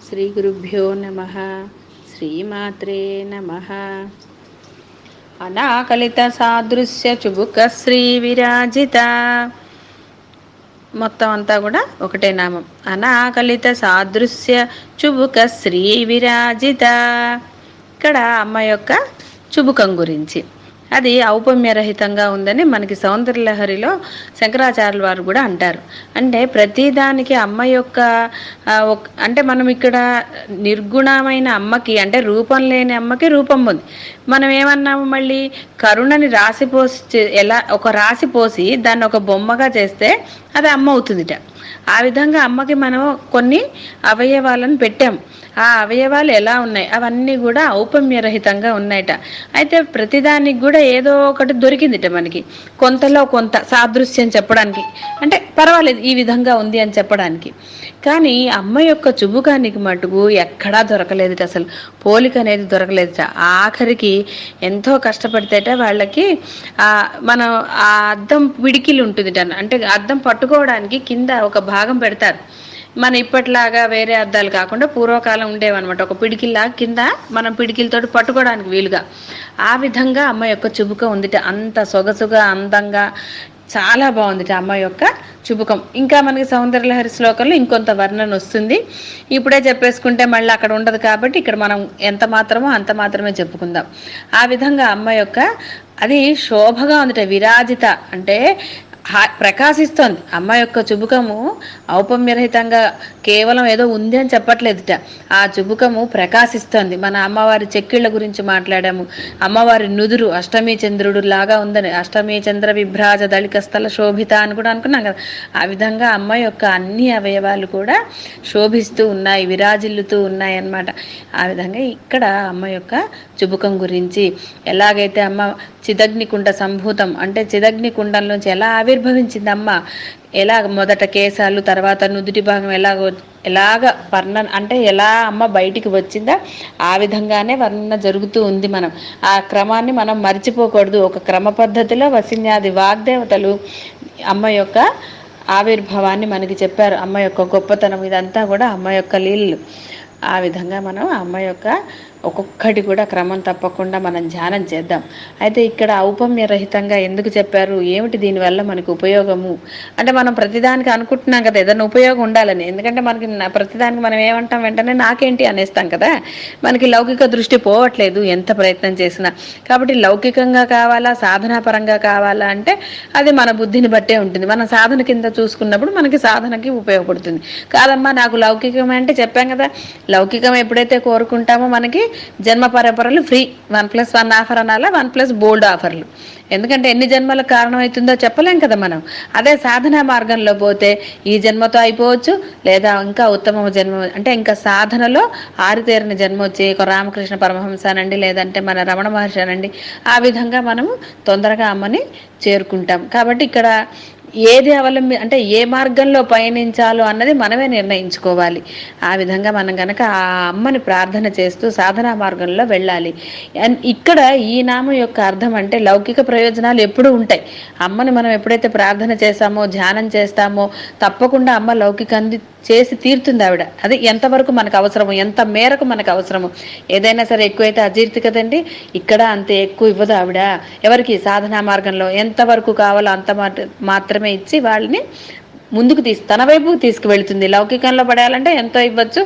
శ్రీ గురుభ్యో నమః. శ్రీమాత్రే నమః. అనాకలిత సాదృశ్య చుబుక శ్రీ విరాజిత. మొత్తం అంతా కూడా ఒకటే నామం. అనాకలిత సాదృశ్య చుబుక శ్రీ విరాజిత. ఇక్కడ అమ్మ యొక్క చుబుకం గురించి, అది ఔపమ్యరహితంగా ఉందని మనకి సౌందర్యలహరిలో శంకరాచార్యుల వారు కూడా అంటారు. అంటే ప్రతిదానికి అమ్మ యొక్క అంటే మనం ఇక్కడ నిర్గుణమైన అమ్మకి, అంటే రూపం లేని అమ్మకి రూపం ఉంది. మనం ఏమన్నాము, మళ్ళీ కరుణని రాసిపోసి, ఎలా ఒక రాసి పోసి దాన్ని ఒక బొమ్మగా చేస్తే అది అమ్మ అవుతుందిట. ఆ విధంగా అమ్మకి మనం కొన్ని అవయవాలను పెట్టాం. ఆ అవయవాలు ఎలా ఉన్నాయి, అవన్నీ కూడా ఔపమ్యరహితంగా ఉన్నాయట. అయితే ప్రతిదానికి కూడా ఏదో ఒకటి దొరికిందిట మనకి, కొంతలో కొంత సాదృశ్యం చెప్పడానికి, అంటే పర్వాలేదు ఈ విధంగా ఉంది అని చెప్పడానికి. కానీ అమ్మ యొక్క చుబుకానికి మటుకు ఎక్కడా దొరకలేదుట, అసలు పోలిక అనేది దొరకలేదుట. ఆఖరికి ఎంతో కష్టపడితేట వాళ్ళకి మనం ఆ అద్దం పిడికిలు ఉంటుందిట, అంటే అద్దం పట్టుకోవడానికి కింద ఒక భాగం పెడతారు. మన ఇప్పట్లాగా వేరే అద్దాలు కాకుండా పూర్వకాలం ఉండేవన్నమాట, ఒక పిడికిల్లా కింద మనం పిడికిలతోటి పట్టుకోవడానికి వీలుగా. ఆ విధంగా అమ్మ యొక్క చుబుక ఉందిట, అంత సొగసుగా అందంగా చాలా బాగుందిట అమ్మ యొక్క చుబుకం. ఇంకా మనకి సౌందర్యలహరి శ్లోకంలో ఇంకొంత వర్ణన వస్తుంది, ఇప్పుడే చెప్పేసుకుంటే మళ్ళీ అక్కడ ఉండదు కాబట్టి ఇక్కడ మనం ఎంత మాత్రమో అంత మాత్రమే చెప్పుకుందాం. ఆ విధంగా అమ్మ యొక్క అది శోభగా ఉందిట. విరాజిత అంటే ప్రకాశిస్తోంది. అమ్మ యొక్క చుబుకము ఔపమ్యరహితంగా కేవలం ఏదో ఉంది అని చెప్పట్లేదుట, ఆ చుబుకము ప్రకాశిస్తోంది. మన అమ్మవారి చెక్కిళ్ళ గురించి మాట్లాడాము. అమ్మవారి నుదురు అష్టమీ చంద్రుడు లాగా ఉందని, అష్టమీ చంద్ర విభ్రాజ దళిక స్థల శోభిత అని కూడా అనుకున్నాం కదా. ఆ విధంగా అమ్మ యొక్క అన్ని అవయవాలు కూడా శోభిస్తూ ఉన్నాయి, విరాజిల్లుతూ ఉన్నాయి అన్నమాట. ఆ విధంగా ఇక్కడ అమ్మ యొక్క చుబుకం గురించి, ఎలాగైతే అమ్మ చిదగ్నికుండ సంభూతం, అంటే చిదగ్నికుండంలోంచి ఎలా ఆవిర్భవించింది అమ్మ, ఎలా మొదట కేశాలు, తర్వాత నుదుటి భాగం ఎలాగ వర్ణన, అంటే ఎలా అమ్మ బయటికి వచ్చిందా ఆ విధంగానే వర్ణన జరుగుతూ ఉంది. మనం ఆ క్రమాన్ని మనం మర్చిపోకూడదు. ఒక క్రమ పద్ధతిలో వసిన్యాది వాగ్దేవతలు అమ్మ యొక్క ఆవిర్భావాన్ని మనకి చెప్పారు. అమ్మ యొక్క గొప్పతనం ఇదంతా కూడా అమ్మ యొక్క లీలలు. ఆ విధంగా మనం అమ్మ యొక్క ఒక్కొక్కటి కూడా క్రమం తప్పకుండా మనం ధ్యానం చేద్దాం. అయితే ఇక్కడ ఔపమ్యరహితంగా ఎందుకు చెప్పారు, ఏమిటి దీనివల్ల మనకు ఉపయోగము అంటే, మనం ప్రతిదానికి అనుకుంటున్నాం కదా ఏదైనా ఉపయోగం ఉండాలని. ఎందుకంటే మనకి ప్రతిదానికి మనం ఏమంటాం, వెంటనే నాకేంటి అనేస్తాం కదా. మనకి లౌకిక దృష్టి పోవట్లేదు ఎంత ప్రయత్నం చేసినా. కాబట్టి లౌకికంగా కావాలా, సాధనాపరంగా కావాలా అంటే అది మన బుద్ధిని బట్టే ఉంటుంది. మనం సాధన కింద చూసుకున్నప్పుడు మనకి సాధనకి ఉపయోగపడుతుంది. కాదమ్మా నాకు లౌకికం అంటే చెప్పాం కదా, లౌకికం ఎప్పుడైతే కోరుకుంటామో మనకి జన్మ పరంపరలు ఫ్రీ, 1+1 ఆఫర్ అనాలా, 1+ బోల్డ్ ఆఫర్లు. ఎందుకంటే ఎన్ని జన్మలకు కారణమవుతుందో చెప్పలేం కదా మనం. అదే సాధనా మార్గంలో పోతే ఈ జన్మతో అయిపోవచ్చు, లేదా ఇంకా ఉత్తమ జన్మ, అంటే ఇంకా సాధనలో ఆరితేరిన జన్మ వచ్చి ఒక రామకృష్ణ పరమహంస అనండి, లేదంటే మన రమణ మహర్షి అనండి, ఆ విధంగా మనము తొందరగా అమ్మని చేరుకుంటాం. కాబట్టి ఇక్కడ ఏది అంటే ఏ మార్గంలో పయనించాలో అన్నది మనమే నిర్ణయించుకోవాలి. ఆ విధంగా మనం కనుక ఆ అమ్మని ప్రార్థన చేస్తూ సాధనా మార్గంలో వెళ్ళాలి. ఇక్కడ ఈ నామం యొక్క అర్థం అంటే లౌకిక ప్రయోజనాలు ఎప్పుడూ ఉంటాయి. అమ్మని మనం ఎప్పుడైతే ప్రార్థన చేస్తామో, ధ్యానం చేస్తామో తప్పకుండా అమ్మ లౌకికాన్ని చేసి తీరుతుంది ఆవిడ. అది ఎంతవరకు మనకు అవసరము, ఎంత మేరకు మనకు అవసరము. ఏదైనా సరే ఎక్కువైతే అజీర్తి కదండి, ఇక్కడ అంతే ఎక్కువ ఇవ్వదు ఆవిడ. ఎవరికి సాధనా మార్గంలో ఎంతవరకు కావాలో అంత మాత్రమే ఇచ్చి వాళ్ళని ముందుకు తన వైపుకు తీసుకువెళ్తుంది. లౌకికంలో పడేయాలంటే ఎంతో ఇవ్వచ్చు,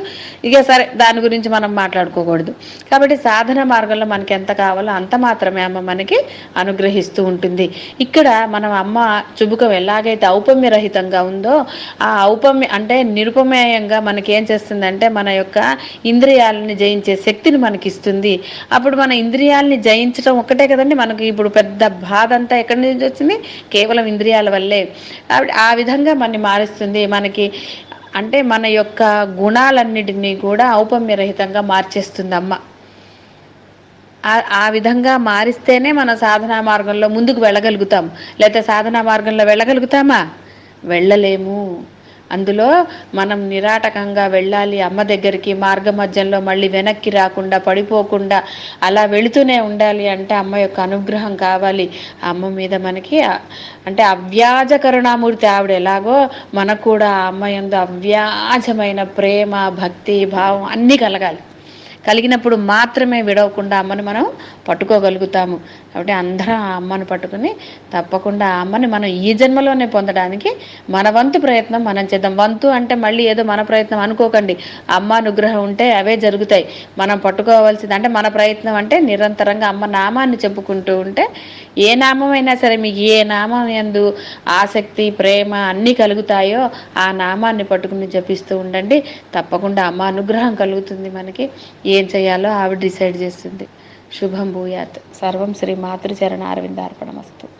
ఇక సరే దాని గురించి మనం మాట్లాడుకోకూడదు. కాబట్టి సాధన మార్గంలో మనకి ఎంత కావాలో అంత మాత్రమే అమ్మ మనకి అనుగ్రహిస్తూ ఉంటుంది. ఇక్కడ మనం అమ్మ చుబుకం ఎలాగైతే ఔపమ్యరహితంగా ఉందో, ఆ ఔపమ్య అంటే నిరుపమేయంగా మనకి ఏం చేస్తుందంటే మన యొక్క ఇంద్రియాలని జయించే శక్తిని మనకి ఇస్తుంది. అప్పుడు మన ఇంద్రియాలని జయించడం ఒక్కటే కదండి మనకి ఇప్పుడు పెద్ద బాధ అంతా ఎక్కడి నుంచి వచ్చింది, కేవలం ఇంద్రియాల వల్లే. ఆ విధంగా మన మారుస్తుంది మనకి, అంటే మన యొక్క గుణాలన్నిటినీ కూడా ఔపమ్యరహితంగా మార్చేస్తుంది అమ్మ. ఆ విధంగా మారిస్తేనే మన సాధనా మార్గంలో ముందుకు వెళ్ళగలుగుతాం. లేకపోతే సాధనా మార్గంలో వెళ్ళగలుగుతామా, వెళ్ళలేము. అందులో మనం నిరాటకంగా వెళ్ళాలి అమ్మ దగ్గరికి, మార్గ మధ్యంలో మళ్ళీ వెనక్కి రాకుండా పడిపోకుండా అలా వెళుతూనే ఉండాలి అంటే అమ్మ యొక్క అనుగ్రహం కావాలి. అమ్మ మీద మనకి అంటే అవ్యాజ కరుణామూర్తి ఆవిడ ఎలాగో మనకు కూడా ఆ అమ్మ యందు అవ్యాజమైన ప్రేమ, భక్తి, భావం అన్నీ కలగాలి. కలిగినప్పుడు మాత్రమే విడవకుండా అమ్మని మనం పట్టుకోగలుగుతాము. కాబట్టి అందరం ఆ అమ్మను పట్టుకుని తప్పకుండా ఆ అమ్మని మనం ఈ జన్మలోనే పొందడానికి మన వంతు ప్రయత్నం మనం చేద్దాం. వంతు అంటే మళ్ళీ ఏదో మన ప్రయత్నం అనుకోకండి. అమ్మ అనుగ్రహం ఉంటే అవే జరుగుతాయి. మనం పట్టుకోవాల్సింది అంటే మన ప్రయత్నం అంటే నిరంతరంగా అమ్మ నామాన్ని చెప్పుకుంటూ ఉంటే, ఏ నామమైనా సరే మీకు ఏ నామం యందు ఆసక్తి, ప్రేమ అన్నీ కలుగుతాయో ఆ నామాన్ని పట్టుకుని జపిస్తూ ఉండండి. తప్పకుండా అమ్మ అనుగ్రహం కలుగుతుంది. మనకి ఏం చేయాలో ఆవిడ డిసైడ్ చేస్తుంది. శుభం భూయాత్. సర్వం శ్రీ మాతృచరణ అరవిందార్పణమస్తు.